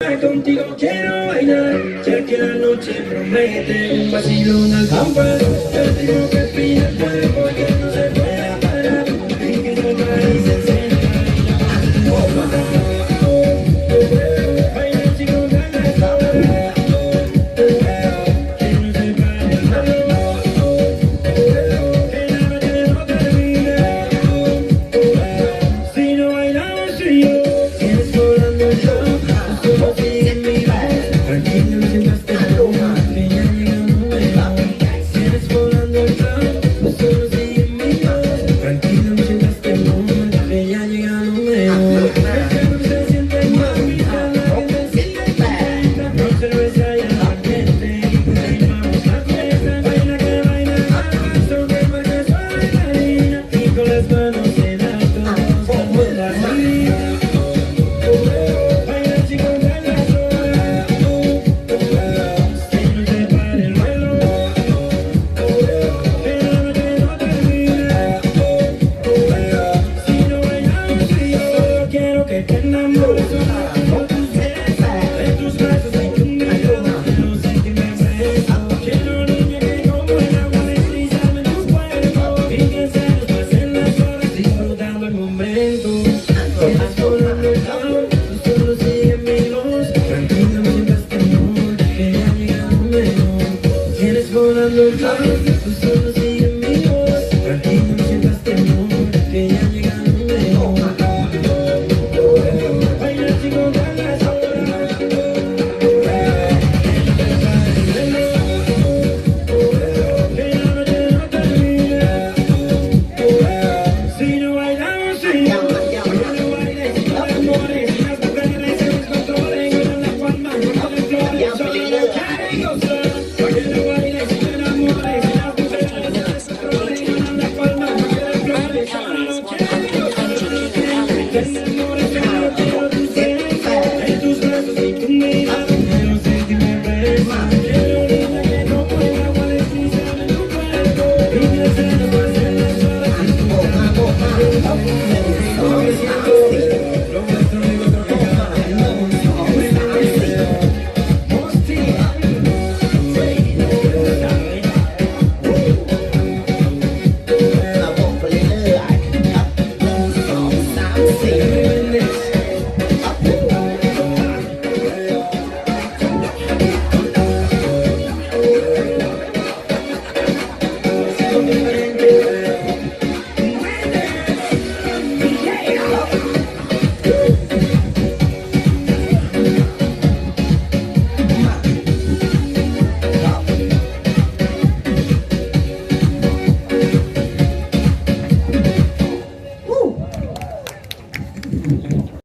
Contigo quiero bailar, ya que la noche promete un vacilón al compás. Yo tengo que pillar el cuerpo que no se pueda parar, y que no país se encienda. Baila chicos, ganas ahora, que no se pare el reloj, que la noche no termine. Si no bailamos tú y yo, tienes volando el show. Tranquilo, no sientas temor, que ya llega un momento. Sigues volando el flow, solo sigue mi voz. Tranquilo, no sientas temor, que ya llega un momento. El cuerpo se siente mal, la que se siente contenta. Con cerveza y aguardiente, y vamos a fiesta. Baila que baila al paso, que baila suave la línea. Y con las manos en alto, vamos a salir. Baila chicos, baila sola. Que te enamores con tus besos, de tus brazos y tu mirada, no sé qué me beso. Quiero niña que como el agua deslizarme en tu cuerpo, y que se nos pasen las horas disfrutando el momento. Tienes volando el calor, tú solo sigue mi voz. Tranquilo, no sientas temor, que ya llega el momento. Tienes volando el calor, tú solo sigue mi voz. Tranquilo, no sientas temor, que ya llega el momento.